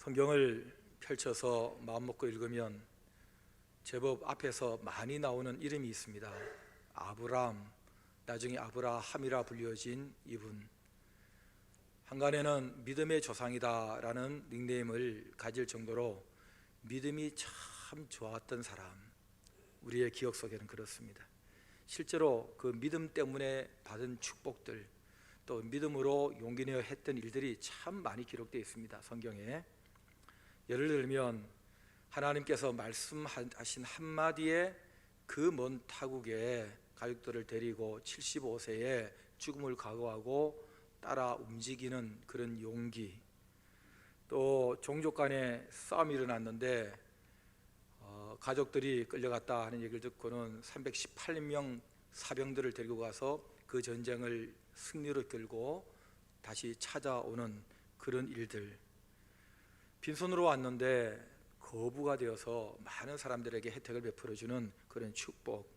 성경을 펼쳐서 마음먹고 읽으면 제법 앞에서 많이 나오는 이름이 있습니다. 아브람, 나중에 아브라함이라 불려진 이분. 한간에는 믿음의 조상이다라는 닉네임을 가질 정도로 믿음이 참 좋았던 사람, 우리의 기억 속에는 그렇습니다. 실제로 그 믿음 때문에 받은 축복들, 또 믿음으로 용기 내어 했던 일들이 참 많이 기록되어 있습니다, 성경에. 예를 들면 하나님께서 말씀하신 한마디에 그 먼 타국에 가족들을 데리고 75세에 죽음을 각오하고 따라 움직이는 그런 용기, 또 종족 간에 싸움이 일어났는데 가족들이 끌려갔다 하는 얘기를 듣고는 318명 사병들을 데리고 가서 그 전쟁을 승리로 끌고 다시 찾아오는 그런 일들, 빈손으로 왔는데 거부가 되어서 많은 사람들에게 혜택을 베풀어주는 그런 축복,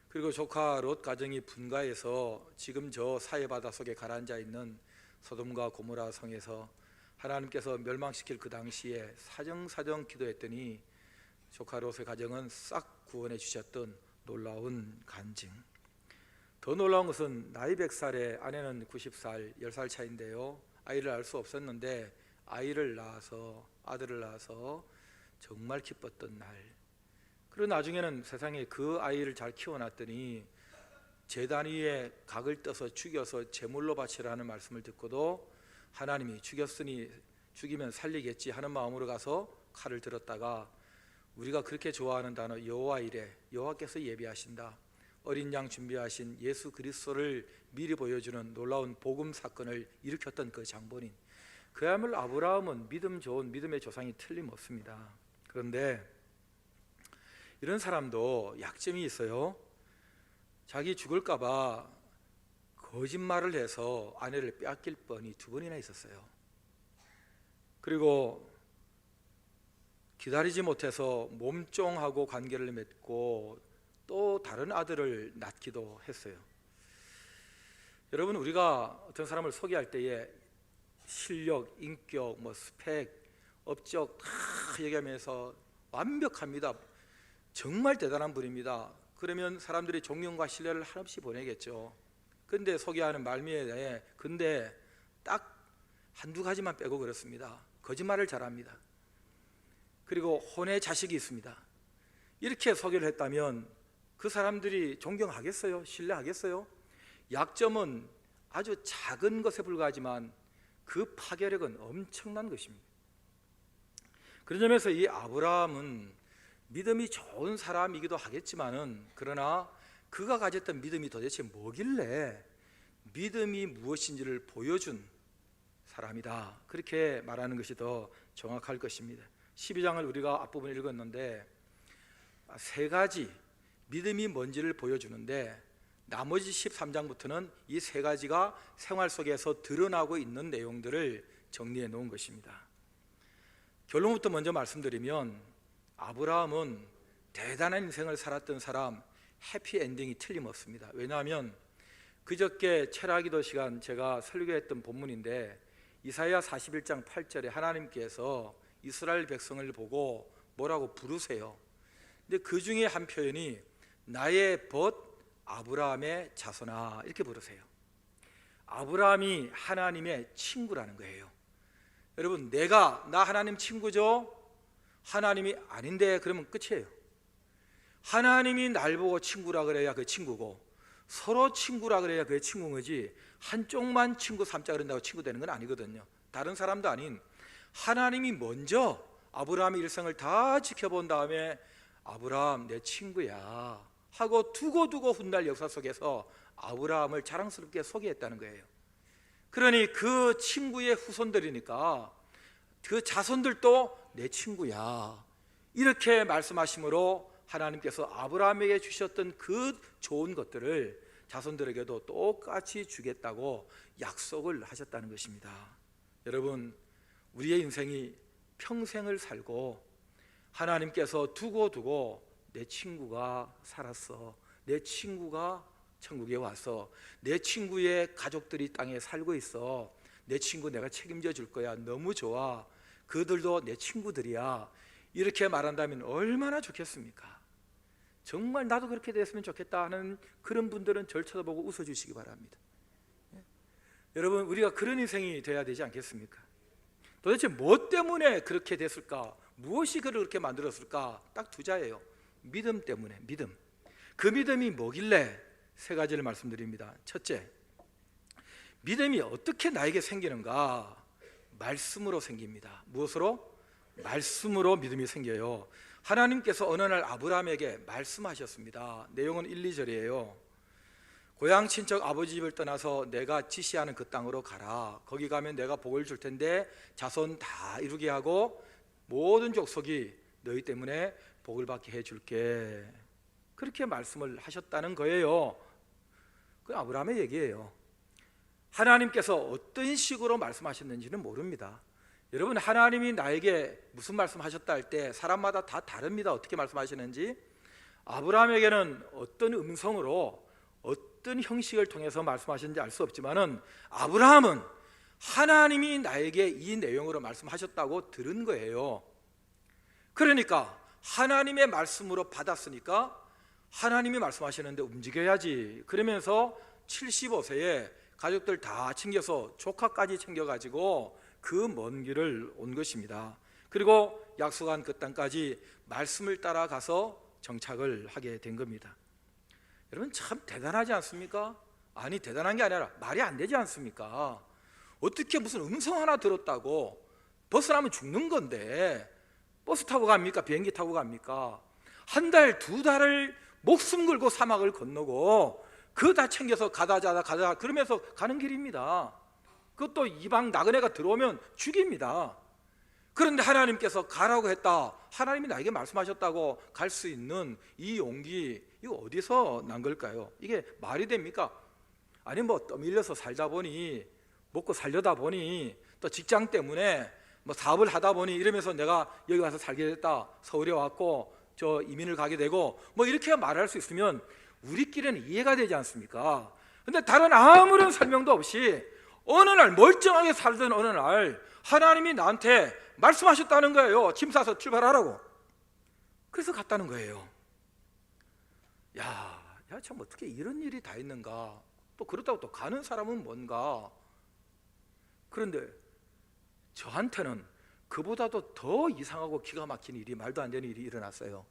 그리고 조카 롯 가정이 분가해서 지금 저 사해바다 속에 가라앉아 있는 소돔과 고모라 성에서 하나님께서 멸망시킬 그 당시에 사정사정 기도했더니 조카 롯의 가정은 싹 구원해 주셨던 놀라운 간증. 더 놀라운 것은 나이 100살에 아내는 90살, 10살 차인데요, 아이를 낳을 수 없었는데 아이를 낳아서, 아들을 낳아서 정말 기뻤던 날. 그리고 나중에는 세상에 그 아이를 잘 키워놨더니 제단 위에 각을 떠서 죽여서 제물로 바치라는 말씀을 듣고도 하나님이 죽였으니 죽이면 살리겠지 하는 마음으로 가서 칼을 들었다가, 우리가 그렇게 좋아하는 단어 여호와 이레, 여호와께서 예비하신다, 어린 양 준비하신 예수 그리스도를 미리 보여주는 놀라운 복음 사건을 일으켰던 그 장본인, 그야말로 아브라함은 믿음 좋은 믿음의 조상이 틀림없습니다. 그런데 이런 사람도 약점이 있어요. 자기 죽을까 봐 거짓말을 해서 아내를 빼앗길 뻔이 2번이나 있었어요. 그리고 기다리지 못해서 몸종하고 관계를 맺고 또 다른 아들을 낳기도 했어요. 여러분, 우리가 어떤 사람을 소개할 때에 실력, 인격, 스펙, 업적 다 얘기하면서 완벽합니다, 정말 대단한 분입니다, 그러면 사람들이 존경과 신뢰를 한없이 보내겠죠. 근데 소개하는 말미에 근데 딱 한두 가지만 빼고 그렇습니다. 거짓말을 잘합니다. 그리고 혼의 자식이 있습니다. 이렇게 소개를 했다면 그 사람들이 존경하겠어요? 신뢰하겠어요? 약점은 아주 작은 것에 불과하지만 그 파괴력은 엄청난 것입니다. 그런 점에서 이 아브라함은 믿음이 좋은 사람이기도 하겠지만은, 그러나 그가 가졌던 믿음이 도대체 뭐길래 믿음이 무엇인지를 보여준 사람이다, 그렇게 말하는 것이 더 정확할 것입니다. 12장을 우리가 앞부분 읽었는데 3가지 믿음이 뭔지를 보여주는데, 나머지 13장부터는 이 3가지가 생활 속에서 드러나고 있는 내용들을 정리해 놓은 것입니다. 결론부터 먼저 말씀드리면 아브라함은 대단한 인생을 살았던 사람, 해피엔딩이 틀림없습니다. 왜냐하면 그저께 철학기도 시간 제가 설교했던 본문인데, 이사야 41장 8절에 하나님께서 이스라엘 백성을 보고 뭐라고 부르세요. 근데 그 중에 한 표현이 나의 벗 아브라함의 자손아, 이렇게 부르세요. 아브라함이 하나님의 친구라는 거예요. 여러분, 나 하나님 친구죠? 하나님이 아닌데 그러면 끝이에요. 하나님이 날 보고 친구라 그래야 그 친구고, 서로 친구라 그래야 그게 친구인 거지, 한쪽만 친구 삼자 그런다고 친구 되는 건 아니거든요. 다른 사람도 아닌 하나님이 먼저 아브라함의 일생을 다 지켜본 다음에 아브라함 내 친구야 하고 두고두고 훗날 역사 속에서 아브라함을 자랑스럽게 소개했다는 거예요. 그러니 그 친구의 후손들이니까 그 자손들도 내 친구야, 이렇게 말씀하심으로 하나님께서 아브라함에게 주셨던 그 좋은 것들을 자손들에게도 똑같이 주겠다고 약속을 하셨다는 것입니다. 여러분, 우리의 인생이 평생을 살고 하나님께서 두고두고 내 친구가 살았어, 내 친구가 천국에 와서 내 친구의 가족들이 땅에 살고 있어, 내 친구 내가 책임져 줄 거야, 너무 좋아, 그들도 내 친구들이야, 이렇게 말한다면 얼마나 좋겠습니까? 정말 나도 그렇게 됐으면 좋겠다 하는 그런 분들은 저를 쳐다보고 웃어주시기 바랍니다. 여러분, 우리가 그런 인생이 되어야 되지 않겠습니까? 도대체 뭐 때문에 그렇게 됐을까? 무엇이 그를 그렇게 만들었을까? 딱 두 자예요. 믿음 때문에. 믿음. 그 믿음이 뭐길래? 세 가지를 말씀드립니다. 첫째, 믿음이 어떻게 나에게 생기는가? 말씀으로 생깁니다. 무엇으로? 말씀으로 믿음이 생겨요. 하나님께서 어느 날 아브라함에게 말씀하셨습니다. 내용은 1, 2절이에요. 고향 친척 아버지 집을 떠나서 내가 지시하는 그 땅으로 가라. 거기 가면 내가 복을 줄 텐데 자손 다 이루게 하고 모든 족속이 너희 때문에 복을 받게 해줄게. 그렇게 말씀을 하셨다는 거예요. 그 아브라함의 얘기예요. 하나님께서 어떤 식으로 말씀하셨는지는 모릅니다. 여러분, 하나님이 나에게 무슨 말씀하셨다 할 때 사람마다 다 다릅니다. 어떻게 말씀하시는지. 아브라함에게는 어떤 음성으로 어떤 형식을 통해서 말씀하셨는지 알 수 없지만은 아브라함은 하나님이 나에게 이 내용으로 말씀하셨다고 들은 거예요. 그러니까 하나님의 말씀으로 받았으니까 하나님이 말씀하시는데 움직여야지. 그러면서 75세에 가족들 다 챙겨서 조카까지 챙겨가지고 그 먼 길을 온 것입니다. 그리고 약속한 그 땅까지 말씀을 따라가서 정착을 하게 된 겁니다. 여러분, 참 대단하지 않습니까? 아니, 대단한 게 아니라 말이 안 되지 않습니까? 어떻게 무슨 음성 하나 들었다고 벗어나면 죽는 건데 버스 타고 갑니까? 비행기 타고 갑니까? 한 달, 두 달을 목숨 걸고 사막을 건너고 그거 다 챙겨서 가다 그러면서 가는 길입니다. 그것도 이방 나그네가 들어오면 죽입니다. 그런데 하나님께서 가라고 했다, 하나님이 나에게 말씀하셨다고 갈 수 있는 이 용기, 이거 어디서 난 걸까요? 이게 말이 됩니까? 아니, 뭐 떠밀려서 살다 보니, 먹고 살려다 보니, 또 직장 때문에 뭐 사업을 하다 보니 이러면서 내가 여기 와서 살게 됐다, 서울에 왔고 저 이민을 가게 되고 뭐 이렇게 말할 수 있으면 우리끼리는 이해가 되지 않습니까? 근데 다른 아무런 설명도 없이 어느 날 멀쩡하게 살던 어느 날 하나님이 나한테 말씀하셨다는 거예요. 짐 싸서 출발하라고. 그래서 갔다는 거예요. 야, 참 어떻게 이런 일이 다 있는가. 또 그렇다고 또 가는 사람은 뭔가. 그런데 저한테는 그보다도 더 이상하고 기가 막힌 일이, 말도 안 되는 일이 일어났어요.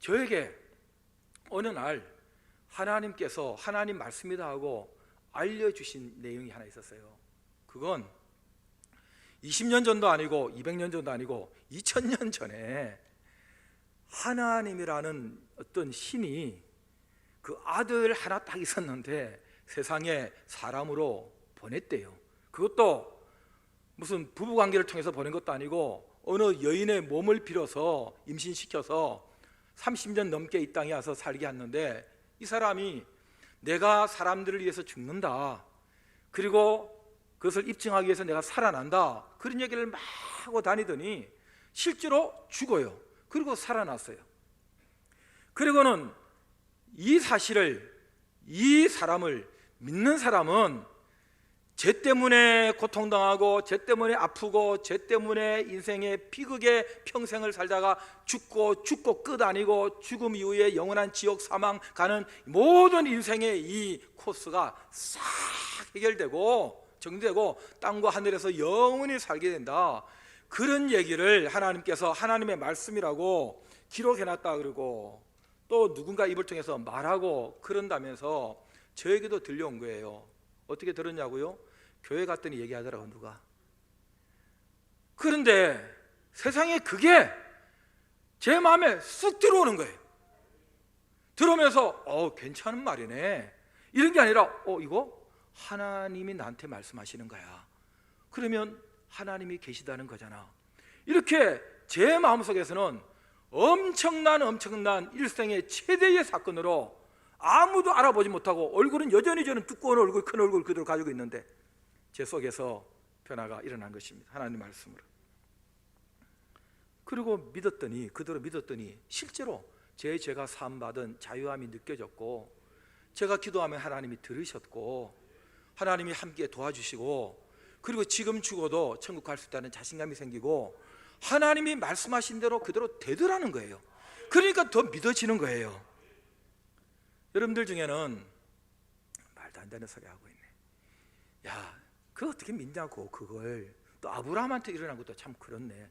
저에게 어느 날 하나님께서 하나님 말씀이다 하고 알려주신 내용이 하나 있었어요. 그건 20년 전도 아니고 200년 전도 아니고 2000년 전에 하나님이라는 어떤 신이 그 아들 하나 딱 있었는데 세상에 사람으로 보냈대요. 그것도 무슨 부부관계를 통해서 보낸 것도 아니고 어느 여인의 몸을 빌어서 임신시켜서 30년 넘게 이 땅에 와서 살게 했는데, 이 사람이 내가 사람들을 위해서 죽는다, 그리고 그것을 입증하기 위해서 내가 살아난다, 그런 얘기를 막 하고 다니더니 실제로 죽어요. 그리고 살아났어요. 그리고는 이 사실을, 이 사람을 믿는 사람은 죄 때문에 고통당하고 죄 때문에 아프고 죄 때문에 인생의 비극의 평생을 살다가 죽고 끝 아니고 죽음 이후에 영원한 지옥 사망 가는 모든 인생의 이 코스가 싹 해결되고 정리되고 땅과 하늘에서 영원히 살게 된다, 그런 얘기를 하나님께서 하나님의 말씀이라고 기록해놨다 그러고 또 누군가 입을 통해서 말하고 그런다면서 저에게도 들려온 거예요. 어떻게 들었냐고요? 교회 갔더니 얘기하더라고, 누가. 그런데 세상에 그게 제 마음에 쑥 들어오는 거예요. 들어오면서 괜찮은 말이네, 이런 게 아니라 이거 하나님이 나한테 말씀하시는 거야. 그러면 하나님이 계시다는 거잖아. 이렇게 제 마음속에서는 엄청난 일생의 최대의 사건으로 아무도 알아보지 못하고 얼굴은 여전히 저는 두꺼운 얼굴, 큰 얼굴 그대로 가지고 있는데 제 속에서 변화가 일어난 것입니다. 하나님 말씀으로. 그리고 믿었더니, 그대로 믿었더니 실제로 제 죄가 사함받은 자유함이 느껴졌고, 제가 기도하면 하나님이 들으셨고 하나님이 함께 도와주시고, 그리고 지금 죽어도 천국 갈 수 있다는 자신감이 생기고 하나님이 말씀하신 대로 그대로 되더라는 거예요. 그러니까 더 믿어지는 거예요. 여러분들 중에는 말도 안 되는 소리 하고 있네. 야, 그거 어떻게 믿냐고. 그걸 또 아브라함한테 일어난 것도 참 그렇네.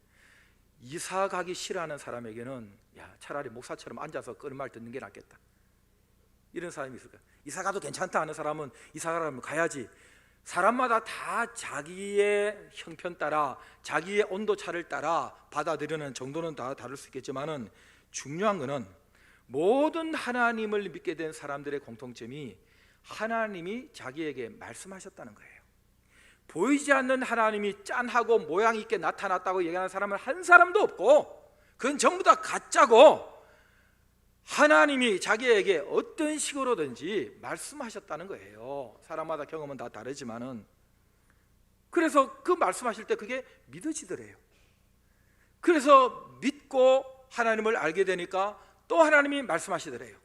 이사 가기 싫어하는 사람에게는 야, 차라리 목사처럼 앉아서 그런 말 듣는 게 낫겠다, 이런 사람이 있을까? 이사 가도 괜찮다 하는 사람은 이사 가라면 가야지. 사람마다 다 자기의 형편 따라, 자기의 온도차를 따라 받아들이는 정도는 다 다를 수 있겠지만은 중요한 것은 모든 하나님을 믿게 된 사람들의 공통점이 하나님이 자기에게 말씀하셨다는 거예요. 보이지 않는 하나님이 짠하고 모양 있게 나타났다고 얘기하는 사람은 한 사람도 없고, 그건 전부 다 가짜고, 하나님이 자기에게 어떤 식으로든지 말씀하셨다는 거예요. 사람마다 경험은 다 다르지만은, 그래서 그 말씀하실 때 그게 믿어지더래요. 그래서 믿고 하나님을 알게 되니까 또 하나님이 말씀하시더래요.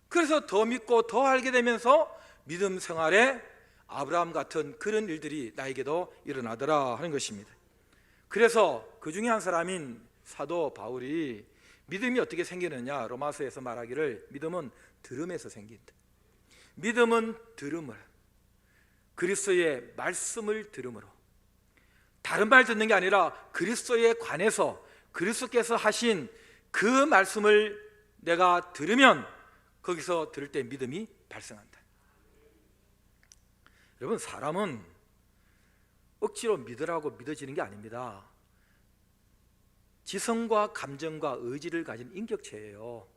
그래서 더 믿고 더 알게 되면서 믿음 생활에 아브라함 같은 그런 일들이 나에게도 일어나더라 하는 것입니다. 그래서 그 중에 한 사람인 사도 바울이 믿음이 어떻게 생기느냐, 로마서에서 말하기를 믿음은 들음에서 생긴다. 믿음은 들음을, 그리스도의 말씀을 들음으로, 다른 말 듣는 게 아니라 그리스도에 관해서 그리스도께서 하신 그 말씀을 내가 들으면 거기서 들을 때 믿음이 발생한다. 여러분, 사람은 억지로 믿으라고 믿어지는 게 아닙니다. 지성과 감정과 의지를 가진 인격체예요.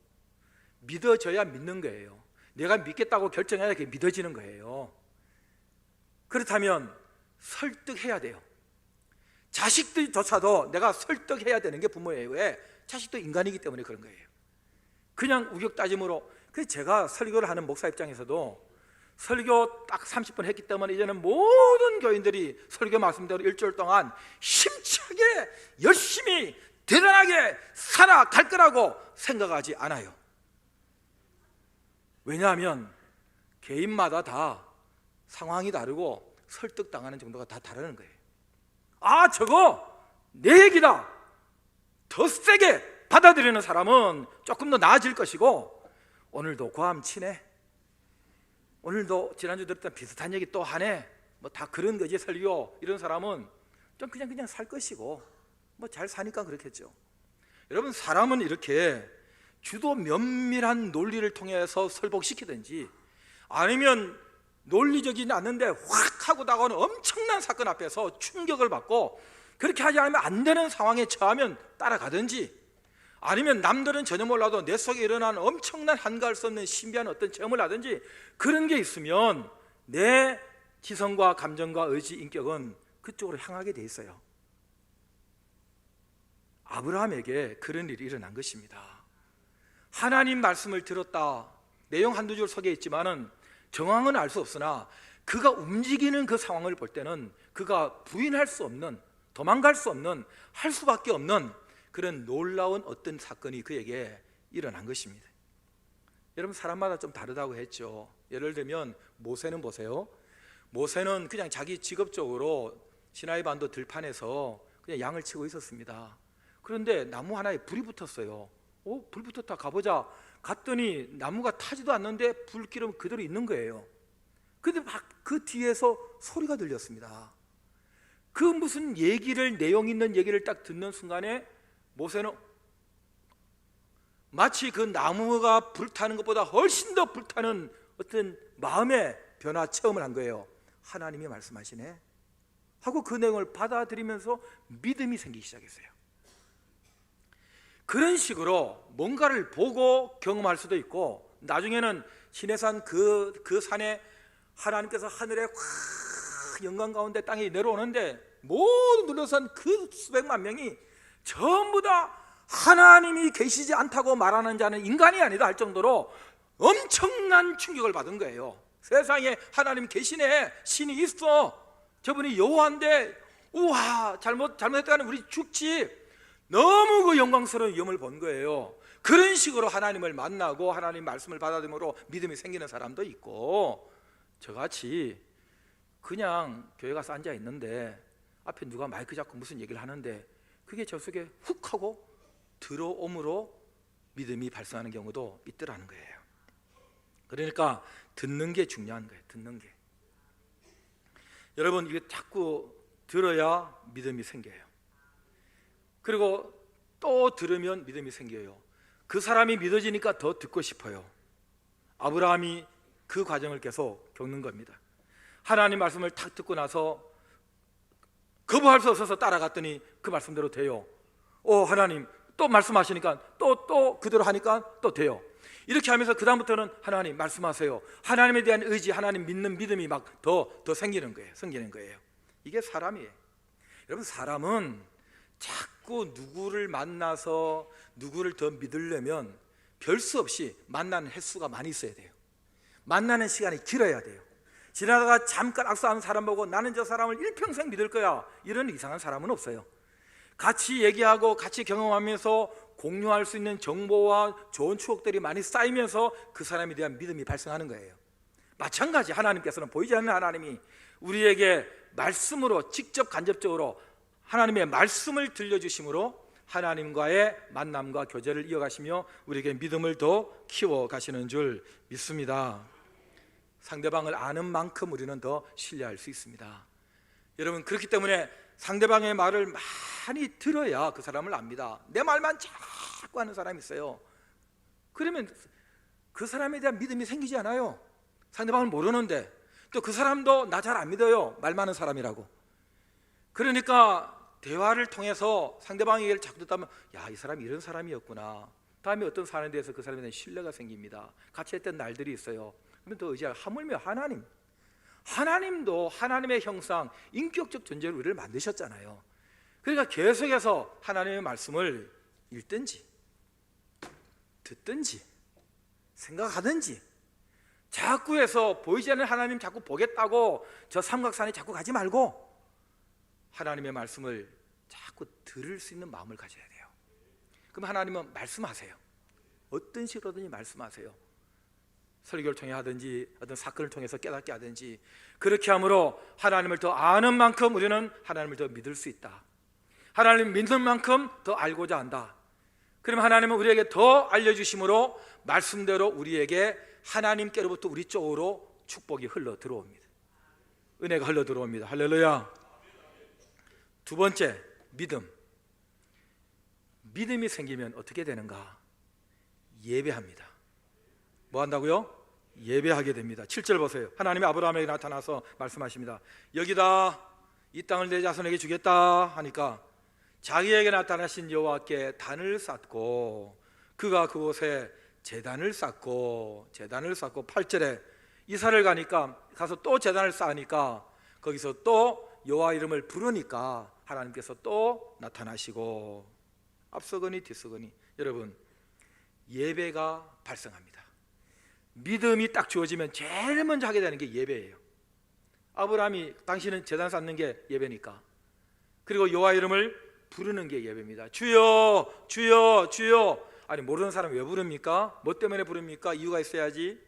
믿어져야 믿는 거예요. 내가 믿겠다고 결정해야 그게 믿어지는 거예요. 그렇다면 설득해야 돼요. 자식들조차도 내가 설득해야 되는 게 부모예요. 왜? 자식도 인간이기 때문에 그런 거예요. 그냥 우격다짐으로. 그래서 제가 설교를 하는 목사 입장에서도 설교 딱 30분 했기 때문에 이제는 모든 교인들이 설교 말씀대로 일주일 동안 힘차게 열심히 대단하게 살아갈 거라고 생각하지 않아요. 왜냐하면 개인마다 다 상황이 다르고 설득당하는 정도가 다 다르는 거예요. 아, 저거 내 얘기다, 더 세게 받아들이는 사람은 조금 더 나아질 것이고, 오늘도 고함 치네, 오늘도 지난주 들었던 비슷한 얘기 또 하네, 뭐 다 그런 거지 설교, 이런 사람은 좀 그냥 살 것이고 뭐 잘 사니까 그렇겠죠. 여러분, 사람은 이렇게 주도 면밀한 논리를 통해서 설복시키든지, 아니면 논리적이지 않는데 확 하고 다가오는 엄청난 사건 앞에서 충격을 받고 그렇게 하지 않으면 안 되는 상황에 처하면 따라가든지, 아니면 남들은 전혀 몰라도 내 속에 일어나는 엄청난 한가할 수 없는 신비한 어떤 체험을 하든지, 그런 게 있으면 내 지성과 감정과 의지, 인격은 그쪽으로 향하게 돼 있어요. 아브라함에게 그런 일이 일어난 것입니다. 하나님 말씀을 들었다, 내용 한두 줄 속에 있지만은 정황은 알 수 없으나 그가 움직이는 그 상황을 볼 때는 그가 부인할 수 없는, 도망갈 수 없는, 할 수밖에 없는 그런 놀라운 어떤 사건이 그에게 일어난 것입니다. 여러분, 사람마다 좀 다르다고 했죠. 예를 들면 모세는 보세요. 모세는 그냥 자기 직업적으로 시나이 반도 들판에서 그냥 양을 치고 있었습니다. 그런데 나무 하나에 불이 붙었어요. 불 붙었다, 가보자. 갔더니 나무가 타지도 않는데 불기름 그대로 있는 거예요. 근데 막 그 뒤에서 소리가 들렸습니다. 그 무슨 얘기를, 내용 있는 얘기를 딱 듣는 순간에 모세는 마치 그 나무가 불타는 것보다 훨씬 더 불타는 어떤 마음의 변화 체험을 한 거예요. 하나님이 말씀하시네 하고 그 내용을 받아들이면서 믿음이 생기기 시작했어요. 그런 식으로 뭔가를 보고 경험할 수도 있고, 나중에는 시내산 그 산에 하나님께서 하늘에 확 영광 가운데 땅에 내려오는데 모든 둘러싼 그 수백만 명이 전부 다 하나님이 계시지 않다고 말하는 자는 인간이 아니다 할 정도로 엄청난 충격을 받은 거예요. 세상에 하나님 계시네, 신이 있어, 저분이 여호와인데 우와, 잘못했다가는 우리 죽지, 너무 그 영광스러운 위험을 본 거예요. 그런 식으로 하나님을 만나고 하나님 말씀을 받아들임으로 믿음이 생기는 사람도 있고, 저같이 그냥 교회 가서 앉아 있는데 앞에 누가 마이크 잡고 무슨 얘기를 하는데 그게 저 속에 훅 하고 들어옴으로 믿음이 발생하는 경우도 있더라는 거예요. 그러니까 듣는 게 중요한 거예요. 듣는 게. 여러분, 이게 자꾸 들어야 믿음이 생겨요. 그리고 또 들으면 믿음이 생겨요. 그 사람이 믿어지니까 더 듣고 싶어요. 아브라함이 그 과정을 계속 겪는 겁니다. 하나님 말씀을 탁 듣고 나서 거부할 수 없어서 따라갔더니 그 말씀대로 돼요. 하나님 또 말씀하시니까 또 그대로 하니까 또 돼요. 이렇게 하면서 그 다음부터는 하나님 말씀하세요. 하나님에 대한 의지, 하나님 믿는 믿음이 막 더 생기는 거예요. 이게 사람이에요. 여러분, 사람은 자꾸 누구를 만나서 누구를 더 믿으려면 별 수 없이 만나는 횟수가 많이 있어야 돼요. 만나는 시간이 길어야 돼요. 지나다가 잠깐 악수하는 사람 보고 나는 저 사람을 일평생 믿을 거야, 이런 이상한 사람은 없어요. 같이 얘기하고 같이 경험하면서 공유할 수 있는 정보와 좋은 추억들이 많이 쌓이면서 그 사람에 대한 믿음이 발생하는 거예요. 마찬가지 하나님께서는 보이지 않는 하나님이 우리에게 말씀으로 직접 간접적으로 하나님의 말씀을 들려주심으로 하나님과의 만남과 교제를 이어가시며 우리에게 믿음을 더 키워가시는 줄 믿습니다. 상대방을 아는 만큼 우리는 더 신뢰할 수 있습니다. 여러분, 그렇기 때문에 상대방의 말을 많이 들어야 그 사람을 압니다. 내 말만 자꾸 하는 사람이 있어요. 그러면 그 사람에 대한 믿음이 생기지 않아요. 상대방을 모르는데 또 그 사람도 나 잘 안 믿어요, 말 많은 사람이라고. 그러니까 대화를 통해서 상대방의 얘기를 자꾸 듣다 보면 야, 이 사람이 이런 사람이었구나. 다음에 어떤 사람에 대해서 그 사람에 대한 신뢰가 생깁니다. 같이 했던 날들이 있어요. 그러면 더 의지할, 하물며 하나님도 하나님의 형상, 인격적 존재로 우리를 만드셨잖아요. 그러니까 계속해서 하나님의 말씀을 읽든지 듣든지 생각하든지 자꾸 해서 보이지 않는 하나님 자꾸 보겠다고 저 삼각산에 자꾸 가지 말고 하나님의 말씀을 자꾸 들을 수 있는 마음을 가져야 돼요. 그럼 하나님은 말씀하세요. 어떤 식으로든지 말씀하세요. 설교를 통해 하든지 어떤 사건을 통해서 깨닫게 하든지, 그렇게 함으로 하나님을 더 아는 만큼 우리는 하나님을 더 믿을 수 있다. 하나님을 믿는 만큼 더 알고자 한다. 그러면 하나님은 우리에게 더 알려주심으로 말씀대로 우리에게 하나님께로부터 우리 쪽으로 축복이 흘러 들어옵니다. 은혜가 흘러 들어옵니다. 할렐루야. 두 번째, 믿음이 생기면 어떻게 되는가? 예배합니다. 뭐 한다고요? 예배하게 됩니다. 7절 보세요. 하나님이 아브라함에게 나타나서 말씀하십니다. 여기다, 이 땅을 내 자손에게 주겠다 하니까 자기에게 나타나신 여호와께 단을 쌓고 그가 그곳에 제단을 쌓고 8절에 이사를 가서 또 제단을 쌓으니까 거기서 또 여호와 이름을 부르니까 하나님께서 또 나타나시고, 앞서거니 뒤서거니. 여러분, 예배가 발생합니다. 믿음이 딱 주어지면 제일 먼저 하게 되는 게 예배예요. 아브라함이 당신은 제단 쌓는 게 예배니까, 그리고 여호와 이름을 부르는 게 예배입니다. 주여 주여 주여. 아니, 모르는 사람 왜 부릅니까? 뭐 때문에 부릅니까? 이유가 있어야지.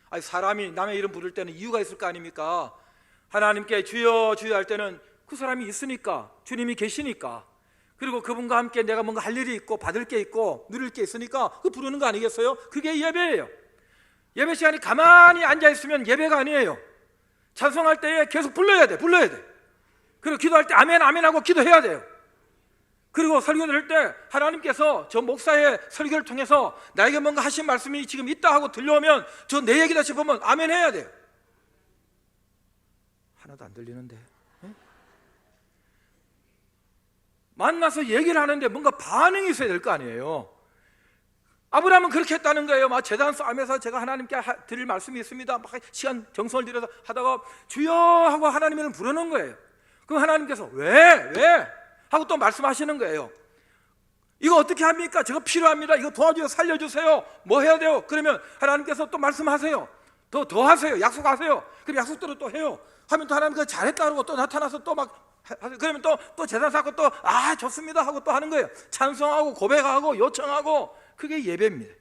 아니, 사람이 남의 이름 부를 때는 이유가 있을 거 아닙니까? 하나님께 주여 주여 할 때는 그 사람이 있으니까, 주님이 계시니까, 그리고 그분과 함께 내가 뭔가 할 일이 있고 받을 게 있고 누릴 게 있으니까 그 부르는 거 아니겠어요? 그게 예배예요. 예배 시간이 가만히 앉아있으면 예배가 아니에요. 찬송할 때에 계속 불러야 돼. 그리고 기도할 때 아멘 아멘 하고 기도해야 돼요. 그리고 설교 들을 때 하나님께서 저 목사의 설교를 통해서 나에게 뭔가 하신 말씀이 지금 있다 하고 들려오면 저 내 얘기다 싶으면 아멘 해야 돼요. 하나도 안 들리는데. 네? 만나서 얘기를 하는데 뭔가 반응이 있어야 될 거 아니에요. 아브라함은 그렇게 했다는 거예요. 막 제단 쌓으면서 제가 하나님께 드릴 말씀이 있습니다. 막 시간 정성을 들여서 하다가 주여 하고 하나님을 부르는 거예요. 그럼 하나님께서 왜? 하고 또 말씀하시는 거예요. 이거 어떻게 합니까? 저거 필요합니다. 이거 도와주세요. 살려주세요. 뭐 해야 돼요? 그러면 하나님께서 또 말씀하세요. 더 하세요. 약속하세요. 그럼 약속대로 또 해요. 하면 또 하나님께서 잘했다 그러고 또 나타나서 또 막 그러면 또 제단 쌓고 또 좋습니다 하고 또 하는 거예요. 찬송하고 고백하고 요청하고. 그게 예배입니다.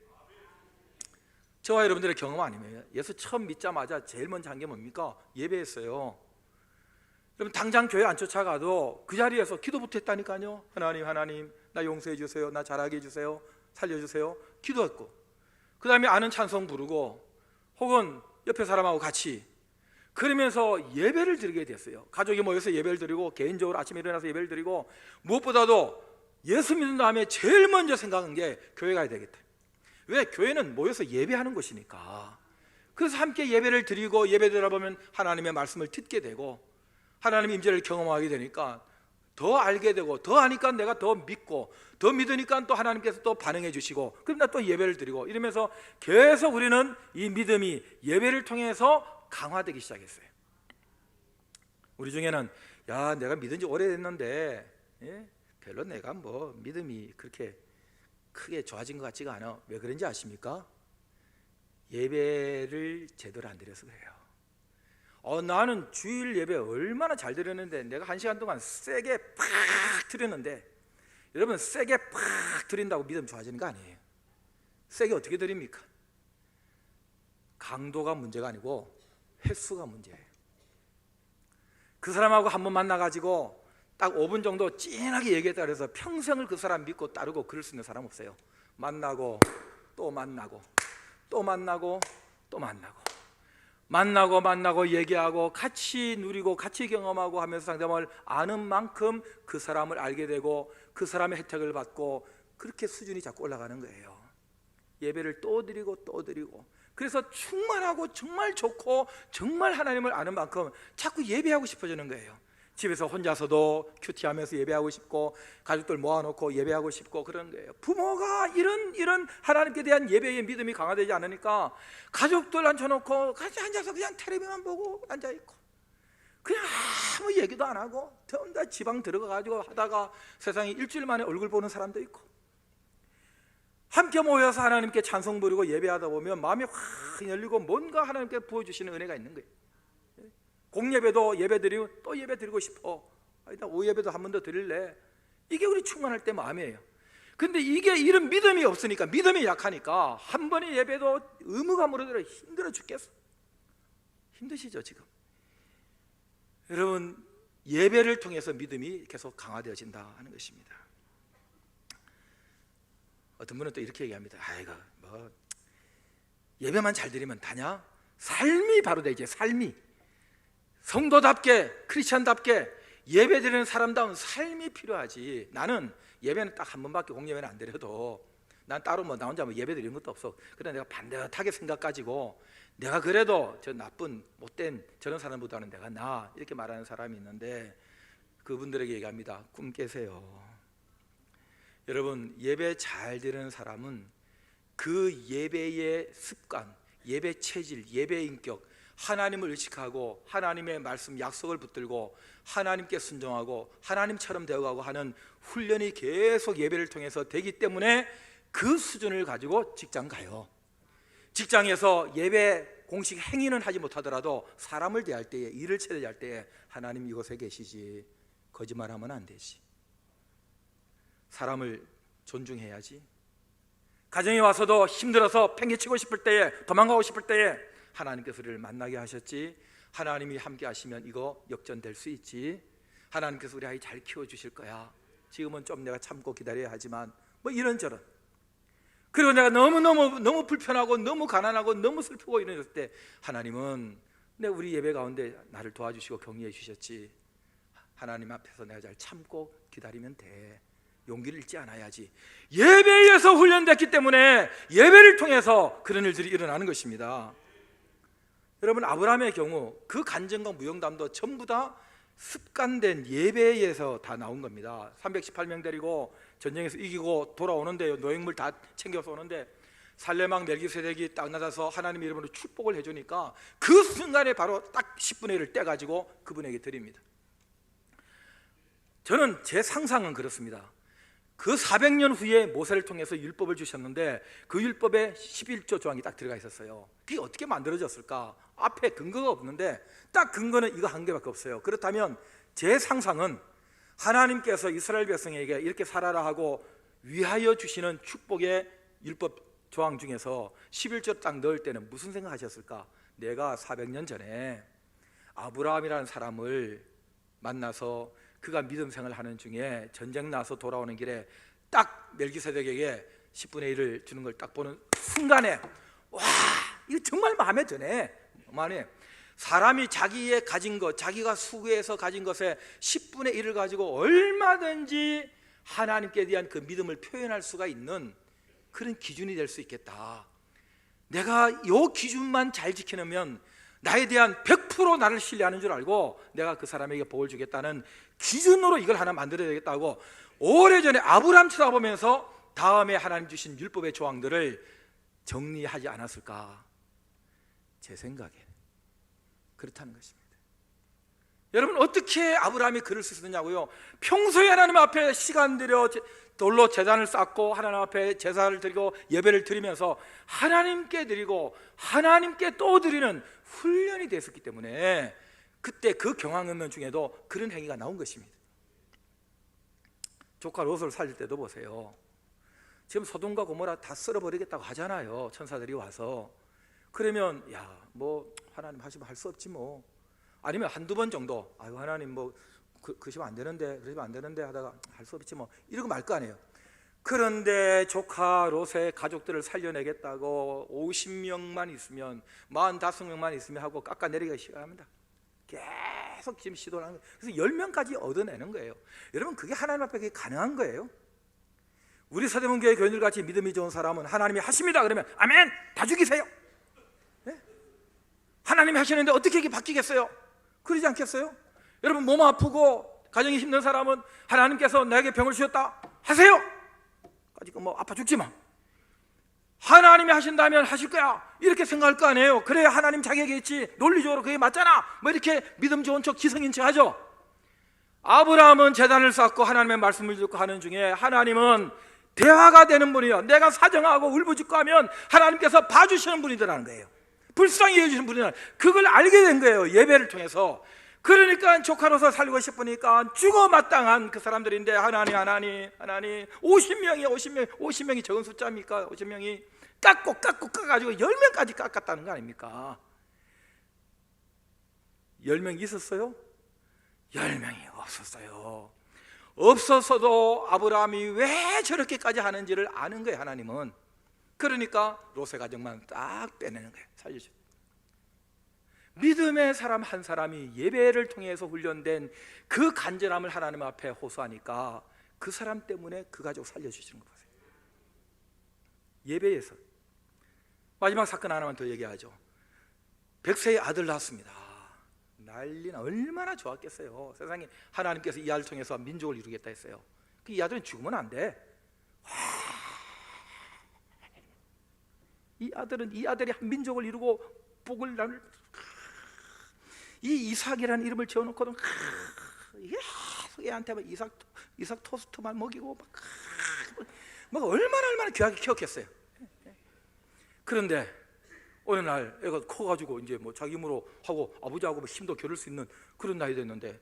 저와 여러분들의 경험 아니에요? 예수 처음 믿자마자 제일 먼저 한 게 뭡니까? 예배했어요. 그럼 당장 교회 안 쫓아가도 그 자리에서 기도부터 했다니까요. 하나님 나 용서해 주세요, 나 잘하게 해주세요, 살려주세요, 기도했고, 그 다음에 아는 찬송 부르고, 혹은 옆에 사람하고 같이 그러면서 예배를 드리게 됐어요. 가족이 모여서 예배를 드리고, 개인적으로 아침에 일어나서 예배를 드리고, 무엇보다도 예수 믿는 다음에 제일 먼저 생각한 게 교회 가야 되겠다. 왜? 교회는 모여서 예배하는 곳이니까. 그래서 함께 예배를 드리고, 예배 드리다 보면 하나님의 말씀을 듣게 되고, 하나님의 임재를 경험하게 되니까 더 알게 되고, 더 아니까 내가 더 믿고, 더 믿으니까 또 하나님께서 또 반응해 주시고, 그럼 나 또 예배를 드리고, 이러면서 계속 우리는 이 믿음이 예배를 통해서 강화되기 시작했어요. 우리 중에는 야, 내가 믿은 지 오래됐는데 별로 내가 뭐 믿음이 그렇게 크게 좋아진 것 같지가 않아. 왜 그런지 아십니까? 예배를 제대로 안 드려서 그래요. 나는 주일 예배 얼마나 잘 드렸는데, 내가 1시간 동안 세게 팍 드렸는데, 여러분 세게 팍 드린다고 믿음 좋아지는 거 아니에요. 세게 어떻게 드립니까? 강도가 문제가 아니고 횟수가 문제예요. 그 사람하고 한번 만나가지고 딱 5분 정도 진하게 얘기했다 그래서 평생을 그 사람 믿고 따르고 그럴 수 있는 사람 없어요. 만나고 또 만나고 또 만나고 또 만나고 얘기하고 같이 누리고 같이 경험하고 하면서 상대방을 아는 만큼 그 사람을 알게 되고, 그 사람의 혜택을 받고, 그렇게 수준이 자꾸 올라가는 거예요. 예배를 또 드리고 또 드리고, 그래서 충만하고 정말 좋고 정말 하나님을 아는 만큼 자꾸 예배하고 싶어지는 거예요. 집에서 혼자서도 큐티하면서 예배하고 싶고, 가족들 모아놓고 예배하고 싶고 그런 거예요. 부모가 이런 하나님께 대한 예배의 믿음이 강화되지 않으니까 가족들 앉혀놓고 같이 앉아서 그냥 텔레비만 보고 앉아있고, 그냥 아무 얘기도 안 하고 전부 다 지방 들어가가지고 하다가 세상에 일주일 만에 얼굴 보는 사람도 있고, 함께 모여서 하나님께 찬송 부르고 예배하다 보면 마음이 확 열리고 뭔가 하나님께 부어주시는 은혜가 있는 거예요. 공예배도 예배 드리고 또 예배 드리고 싶어. 일단 오예배도 한 번 더 드릴래. 이게 우리 충만할 때 마음이에요. 근데 이게 이런 믿음이 없으니까, 믿음이 약하니까 한 번의 예배도 의무가 물어들어 힘들어 죽겠어. 힘드시죠 지금? 여러분, 예배를 통해서 믿음이 계속 강화되어진다 하는 것입니다. 어떤 분은 또 이렇게 얘기합니다. 아이고 뭐 예배만 잘 드리면 다냐? 삶이 바로 되지. 삶이 성도답게 크리스찬답게 예배 드리는 사람다운 삶이 필요하지. 나는 예배는 딱 한 번밖에 공예배는 안 드려도 난 따로 뭐 나 혼자 뭐 예배 드리는 것도 없어. 그래 내가 반듯하게 생각 가지고 내가 그래도 저 나쁜 못된 저런 사람보다는 내가 나, 이렇게 말하는 사람이 있는데 그분들에게 얘기합니다. 꿈 깨세요. 여러분, 예배 잘 드리는 사람은 그 예배의 습관, 예배 체질, 예배의 인격, 하나님을 의식하고 하나님의 말씀 약속을 붙들고 하나님께 순종하고 하나님처럼 되어가고 하는 훈련이 계속 예배를 통해서 되기 때문에 그 수준을 가지고 직장 가요. 직장에서 예배 공식 행위는 하지 못하더라도 사람을 대할 때에, 일을 처리할 때에 하나님 이곳에 계시지, 거짓말하면 안 되지, 사람을 존중해야지, 가정에 와서도 힘들어서 팽개치고 싶을 때에, 도망가고 싶을 때에 하나님께서 우리를 만나게 하셨지, 하나님이 함께 하시면 이거 역전될 수 있지, 하나님께서 우리 아이 잘 키워주실 거야, 지금은 좀 내가 참고 기다려야 하지만 뭐 이런저런. 그리고 내가 너무 불편하고 너무 가난하고 너무 슬프고 이랬을 때 하나님은 우리 예배 가운데 나를 도와주시고 격려해 주셨지, 하나님 앞에서 내가 잘 참고 기다리면 돼, 용기를 잃지 않아야지. 예배에서 훈련됐기 때문에 예배를 통해서 그런 일들이 일어나는 것입니다. 여러분, 아브라함의 경우 그 간증과 무용담도 전부 다 습관된 예배에서 다 나온 겁니다. 318명 데리고 전쟁에서 이기고 돌아오는데 노획물 다 챙겨서 오는데 살레망 멜기세덱이 딱 나서서 하나님 이름으로 축복을 해주니까 그 순간에 바로 딱 10분의 1을 떼가지고 그분에게 드립니다. 저는 제 상상은 그렇습니다. 그 400년 후에 모세를 통해서 율법을 주셨는데 그 율법에 11조 조항이 딱 들어가 있었어요. 그게 어떻게 만들어졌을까? 앞에 근거가 없는데 딱 근거는 이거 한 개밖에 없어요. 그렇다면 제 상상은 하나님께서 이스라엘 백성에게 이렇게 살아라 하고 위하여 주시는 축복의 율법 조항 중에서 11조 딱 넣을 때는 무슨 생각하셨을까? 내가 400년 전에 아브라함이라는 사람을 만나서 그가 믿음 생활하는 중에 전쟁 나서 돌아오는 길에 딱 멜기세덱에게 10분의 1을 주는 걸 딱 보는 순간에 와, 이거 정말 마음에 드네. 마음에 사람이 자기의 가진 것, 자기가 수고해서 가진 것에 10분의 1을 가지고 얼마든지 하나님께 대한 그 믿음을 표현할 수가 있는 그런 기준이 될 수 있겠다. 내가 이 기준만 잘 지켜내면 나에 대한 100% 나를 신뢰하는 줄 알고 내가 그 사람에게 복을 주겠다는 기준으로 이걸 하나 만들어야 되겠다고 오래전에 아브라함 쳐다보면서 다음에 하나님 주신 율법의 조항들을 정리하지 않았을까? 제 생각에 그렇다는 것입니다. 여러분, 어떻게 아브라함이 글을 쓸 수 있느냐고요? 평소에 하나님 앞에 시간 들여 돌로 제단을 쌓고 하나님 앞에 제사를 드리고 예배를 드리면서 하나님께 드리고 하나님께 또 드리는 훈련이 됐었기 때문에 그때 그 경황면 중에도 그런 행위가 나온 것입니다. 조카 롯을 살릴 때도 보세요. 지금 소돔과 고모라 다 쓸어버리겠다고 하잖아요. 천사들이 와서. 그러면 야, 뭐 하나님 하시면 할 수 없지 뭐. 아니면 한두 번 정도 아유 하나님 뭐 그러시면 안 되는데 그러시면 안 되는데 하다가 할 수 없지 뭐 이러고 말 거 아니에요. 그런데 조카 롯의 가족들을 살려내겠다고 50명만 있으면 45명만 있으면 하고 깎아내리기가 시작합니다. 계속 지금 시도를 하는 거예요. 그래서 10명까지 얻어내는 거예요. 여러분, 그게 하나님 앞에 그게 가능한 거예요? 우리 서대문교회 교인들같이 믿음이 좋은 사람은 하나님이 하십니다 그러면 아멘! 다 죽이세요. 네? 하나님이 하시는데 어떻게 이게 바뀌겠어요? 그러지 않겠어요? 여러분, 몸 아프고 가정이 힘든 사람은 하나님께서 나에게 병을 주셨다 하세요. 아직 뭐 아파 죽지만 하나님이 하신다면 하실 거야 이렇게 생각할 거 아니에요. 그래야 하나님 자기에게 있지 논리적으로 그게 맞잖아 뭐 이렇게 믿음 좋은 척 기성인 척 하죠. 아브라함은 제단을 쌓고 하나님의 말씀을 듣고 하는 중에 하나님은 대화가 되는 분이요, 내가 사정하고 울부짖고 하면 하나님께서 봐주시는 분이더라는 거예요. 불쌍히 여기시는 분이라 그걸 알게 된 거예요, 예배를 통해서. 그러니까 조카로서 살고 싶으니까 죽어 마땅한 그 사람들인데 하나님 50명이 적은 숫자입니까? 50명이 깎아가지고 10명까지 깎았다는 거 아닙니까? 10명이 있었어요? 10명이 없었어요. 없었어도 아브라함이 왜 저렇게까지 하는지를 아는 거예요, 하나님은. 그러니까 롯의 가정만 딱 빼내는 거예요, 살려줘. 믿음의 사람 한 사람이 예배를 통해서 훈련된 그 간절함을 하나님 앞에 호소하니까 그 사람 때문에 그 가족 살려주시는 거 보세요. 예배에서. 마지막 사건 하나만 더 얘기하죠. 백세의 아들 낳았습니다. 난리나, 얼마나 좋았겠어요. 세상에 하나님께서 이 아들을 통해서 민족을 이루겠다 했어요. 이 아들은 죽으면 안 돼. 이 아들이 한 민족을 이루고 복을 나눌. 이 이삭이라는 이름을 지어놓고는 계속 얘한테 이삭 토스트만 먹이고 막 얼마나 귀하게 키웠겠어요. 그런데 어느 날 애가 커가지고 이제 뭐 자기 힘으로 하고 아버지하고 힘도 겨룰 수 있는 그런 나이 됐는데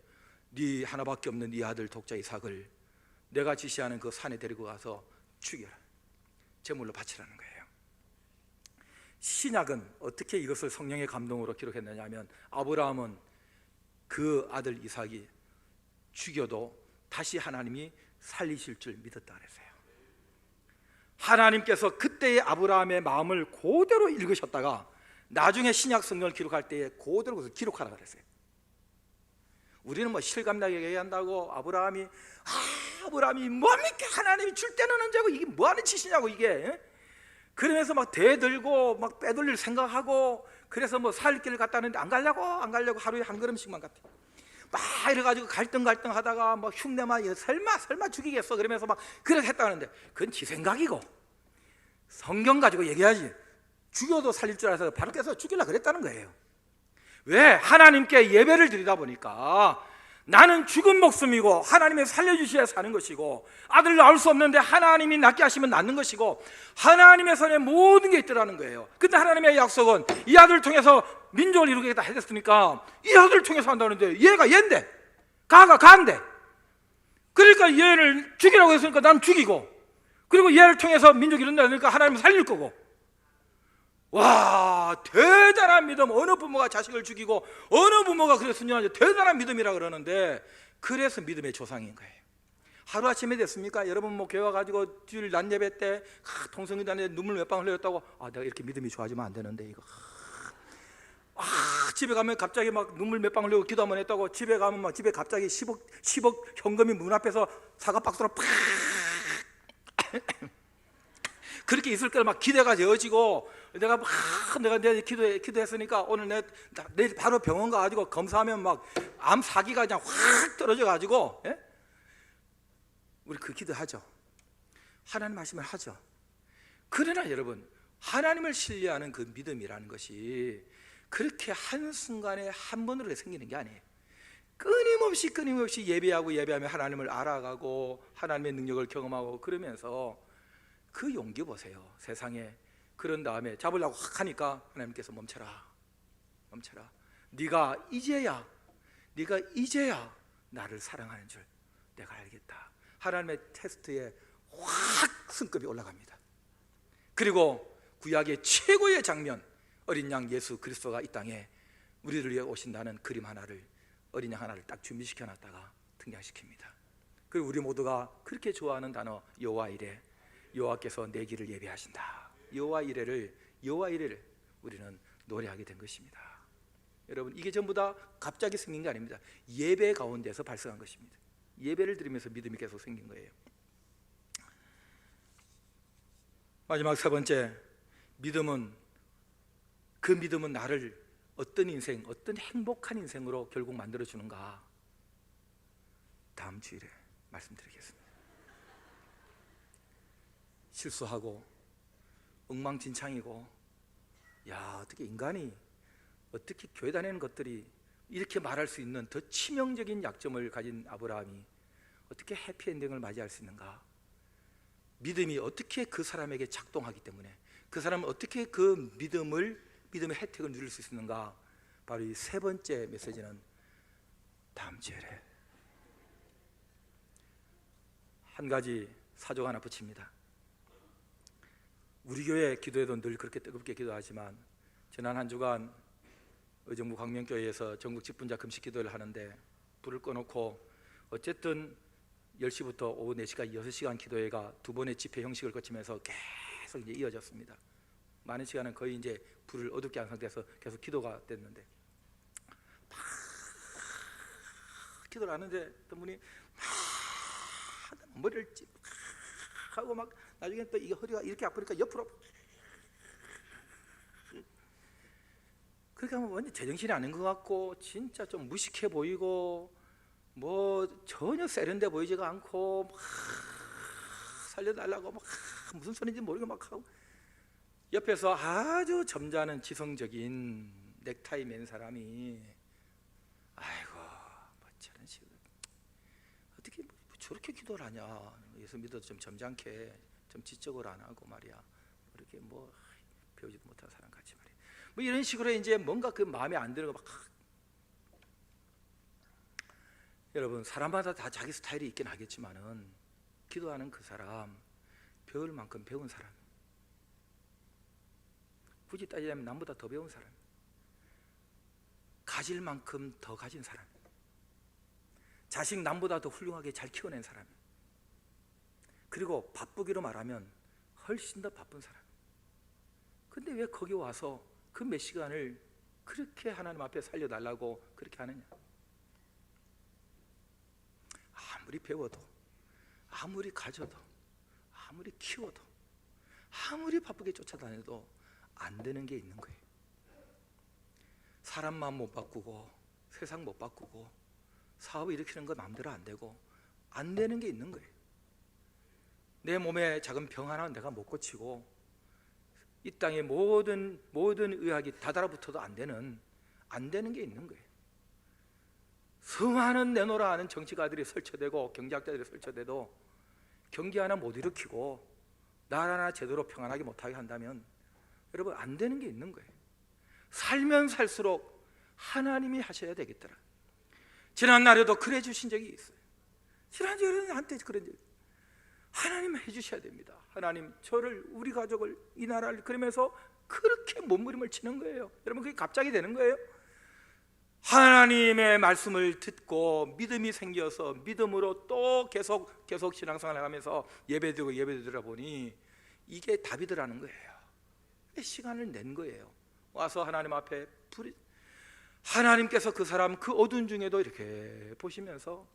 네 하나밖에 없는 네 아들 독자 이삭을 내가 지시하는 그 산에 데리고 가서 죽여라, 제물로 바치라는 거예요. 신약은 어떻게 이것을 성령의 감동으로 기록했느냐 하면 아브라함은 그 아들 이삭이 죽여도 다시 하나님이 살리실 줄 믿었다 그랬어요. 하나님께서 그때의 아브라함의 마음을 그대로 읽으셨다가 나중에 신약 성경을 기록할 때에 그대로 그것을 기록하라 그랬어요. 우리는 뭐 실감나게 얘기한다고 아브라함이 뭡니까 하나님이 줄 때는 언제고 이게 뭐하는 짓이냐고 이게. 그러면서 막 대들고 막 빼돌릴 생각하고 그래서 뭐 살 길을 갔다는데 안 가려고 하루에 한 걸음씩만 갔대. 막 이래가지고 갈등 하다가 뭐 흉내만 설마 죽이겠어 그러면서 막 그렇게 했다는데 그건 지 생각이고 성경 가지고 얘기하지. 죽여도 살릴 줄 알아서 바로 깨서 죽이려고 그랬다는 거예요. 왜? 하나님께 예배를 드리다 보니까 나는 죽은 목숨이고 하나님이 살려주셔야 사는 것이고 아들 낳을 수 없는데 하나님이 낳게 하시면 낳는 것이고 하나님의 손에 모든 게 있더라는 거예요. 근데 하나님의 약속은 이 아들을 통해서 민족을 이루겠다 했으니까 이 아들을 통해서 한다는데 얘가 얘인데 가가 가인데 그러니까 얘를 죽이라고 했으니까 난 죽이고 그리고 얘를 통해서 민족이 이룬다 그러니까 하나님은 살릴 거고 와, 대단한 믿음. 어느 부모가 자식을 죽이고 어느 부모가 그래 순종하지, 대단한 믿음이라 그러는데, 그래서 믿음의 조상인 거예요. 하루아침에 됐습니까? 여러분 뭐 교회 와가지고 주일 낮 예배 때 통성기도하는데 눈물 몇 방 흘렸다고 내가 이렇게 믿음이 좋아지면 안 되는데 이거 집에 가면 갑자기 막 눈물 몇 방 흘리고 기도 한번 했다고 집에 가면 막 집에 갑자기 10억 현금이 문 앞에서 사과 박스로 팍 그렇게 있을 거를 막 기대가 되어지고, 내가 기도했으니까 오늘 내일 바로 병원 가가지고 검사하면 막 암 사기가 그냥 확 떨어져 가지고, 예? 우리 그 기도하죠. 하나님 말씀을 하죠. 그러나 여러분, 하나님을 신뢰하는 그 믿음이라는 것이 그렇게 한순간에 한 번으로 생기는 게 아니에요. 끊임없이 예배하며 하나님을 알아가고 하나님의 능력을 경험하고 그러면서 그 용기 보세요. 세상에. 그런 다음에 잡으려고 확 하니까 하나님께서 멈춰라. 네가 이제야 나를 사랑하는 줄 내가 알겠다. 하나님의 테스트에 확 승급이 올라갑니다. 그리고 구약의 최고의 장면, 어린 양 예수 그리스도가 이 땅에 우리를 위해 오신다는 그림 하나를, 어린 양 하나를 딱 준비시켜 놨다가 등장시킵니다. 그리고 우리 모두가 그렇게 좋아하는 단어 여호와 이레, 여호와께서 내 길을 예비하신다. 여호와 이레를 우리는 노래하게 된 것입니다. 여러분, 이게 전부 다 갑자기 생긴 게 아닙니다. 예배 가운데서 발생한 것입니다. 예배를 드리면서 믿음이 계속 생긴 거예요. 마지막 세 번째, 그 믿음은 나를 어떤 행복한 인생으로 결국 만들어주는가, 다음 주일에 말씀드리겠습니다. 실수하고 엉망진창이고, 어떻게 인간이 어떻게 교회 다니는 것들이 이렇게 말할 수 있는 더 치명적인 약점을 가진 아브라함이 어떻게 해피엔딩을 맞이할 수 있는가? 믿음이 어떻게 그 사람에게 작동하기 때문에 그 사람은 어떻게 그 믿음의 혜택을 누릴 수 있는가? 바로 이 세 번째 메시지는 다음 주일에 한 가지 사족 하나 붙입니다. 우리 교회 기도에도 늘 그렇게 뜨겁게 기도하지만, 지난 한 주간 의정부 광명교회에서 전국 집분자 금식 기도를 하는데 불을 꺼놓고 어쨌든 10시부터 오후 4시까지 6시간 기도회가 두 번의 집회 형식을 거치면서 계속 이제 이어졌습니다. 많은 시간은 거의 이제 불을 어둡게 한 상태에서 계속 기도가 됐는데, 막 기도를 하는데 어떤 분이 막 머리를 하고 막 나중에 또 이게 허리가 이렇게 아프니까 옆으로 그렇게 하면 완전 제정신이 아닌 것 같고 진짜 좀 무식해 보이고 뭐 전혀 세련돼 보이지가 않고 막 살려달라고 막 무슨 소리인지 모르게 막 하고, 옆에서 아주 점잖은 지성적인 넥타이 맨 사람이 아이고 뭐 저런 식으로 어떻게 뭐 저렇게 기도를 하냐, 예수 믿어도 좀 점잖게 좀 지적을 안 하고 말이야, 이렇게 뭐 배우지도 못한 사람 같이 말이야, 뭐 이런 식으로 이제 뭔가 그 마음에 안 들고 막. 여러분, 사람마다 다 자기 스타일이 있긴 하겠지만은 기도하는 그 사람 배울 만큼 배운 사람, 굳이 따지자면 남보다 더 배운 사람, 가질 만큼 더 가진 사람, 자식 남보다 더 훌륭하게 잘 키워낸 사람, 그리고 바쁘기로 말하면 훨씬 더 바쁜 사람. 근데 왜 거기 와서 그 몇 시간을 그렇게 하나님 앞에 살려달라고 그렇게 하느냐? 아무리 배워도, 아무리 가져도, 아무리 키워도, 아무리 바쁘게 쫓아다녀도 안 되는 게 있는 거예요. 사람 마음 못 바꾸고 세상 못 바꾸고 사업을 일으키는 거 마음대로 안 되고 안 되는 게 있는 거예요. 내 몸에 작은 병 하나 내가 못 고치고 이 땅의 모든 의학이 다 달아붙어도 안 되는 게 있는 거예요. 수많은 내노라 하는 정치가들이 설쳐되고 경제학자들이 설쳐돼도 경기 하나 못 일으키고 나라 하나 제대로 평안하게 못하게 한다면 여러분 안 되는 게 있는 거예요. 살면 살수록 하나님이 하셔야 되겠더라. 지난날에도 그래 주신 적이 있어요. 지난주에 한테 그런 적이 있어요. 하나님 해주셔야 됩니다. 하나님 저를, 우리 가족을, 이 나라를, 그러면서 그렇게 몸부림을 치는 거예요. 여러분, 그게 갑자기 되는 거예요. 하나님의 말씀을 듣고 믿음이 생겨서 믿음으로 또 계속 신앙생활을 하면서 예배드리다 보니 이게 답이더라는 거예요. 시간을 낸 거예요. 와서 하나님 앞에 하나님께서 그 사람 그 어두운 중에도 이렇게 보시면서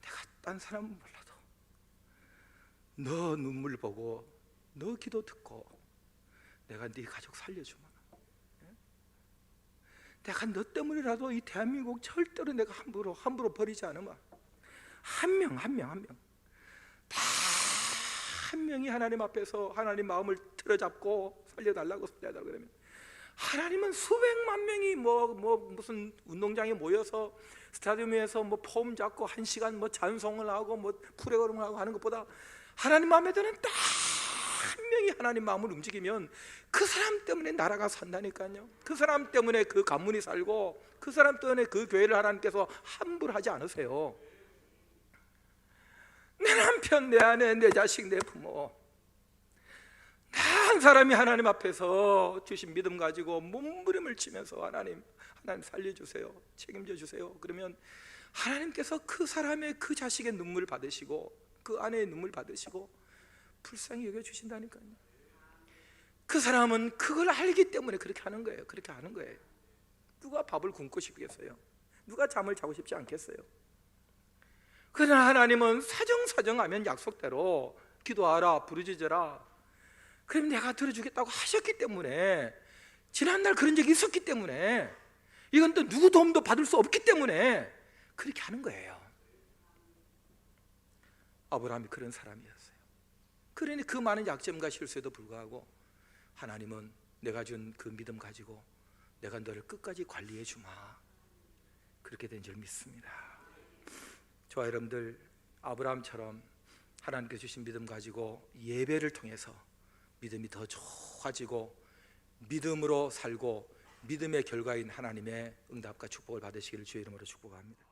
내가 딴 사람은 몰라도 너 눈물 보고 너 기도 듣고 내가 네 가족 살려주마. 내가 너 때문이라도 이 대한민국 절대로 내가 함부로 버리지 않으마. 한 명 다 한 명이 하나님 앞에서 하나님 마음을 틀어잡고 살려달라고 그러면 하나님은 수백만 명이 무슨 운동장에 모여서 스타디움에서 폼 잡고 1시간 찬송을 하고 프로그램을 하고 하는 것보다 하나님 마음에 드는 딱 한 명이 하나님 마음을 움직이면 그 사람 때문에 나라가 산다니까요. 그 사람 때문에 그 가문이 살고 그 사람 때문에 그 교회를 하나님께서 함부로 하지 않으세요. 내 남편, 내 아내, 내 자식, 내 부모 한 사람이 하나님 앞에서 주신 믿음 가지고 몸부림을 치면서 하나님 살려주세요, 책임져 주세요. 그러면 하나님께서 그 사람의 그 자식의 눈물 받으시고 그 아내의 눈물 받으시고 불쌍히 여겨주신다니까요. 그 사람은 그걸 알기 때문에 그렇게 하는 거예요. 그렇게 하는 거예요. 누가 밥을 굶고 싶겠어요? 누가 잠을 자고 싶지 않겠어요? 그러나 하나님은 사정하면 약속대로 기도하라, 부르짖어라, 그럼 내가 들어주겠다고 하셨기 때문에, 지난날 그런 적이 있었기 때문에, 이건 또 누구 도움도 받을 수 없기 때문에 그렇게 하는 거예요. 아브라함이 그런 사람이었어요. 그러니 그 많은 약점과 실수에도 불구하고 하나님은 내가 준 그 믿음 가지고 내가 너를 끝까지 관리해 주마, 그렇게 된 줄 믿습니다. 저와 여러분들 아브라함처럼 하나님께 주신 믿음 가지고 예배를 통해서 믿음이 더 좋아지고 믿음으로 살고 믿음의 결과인 하나님의 응답과 축복을 받으시기를 주의 이름으로 축복합니다.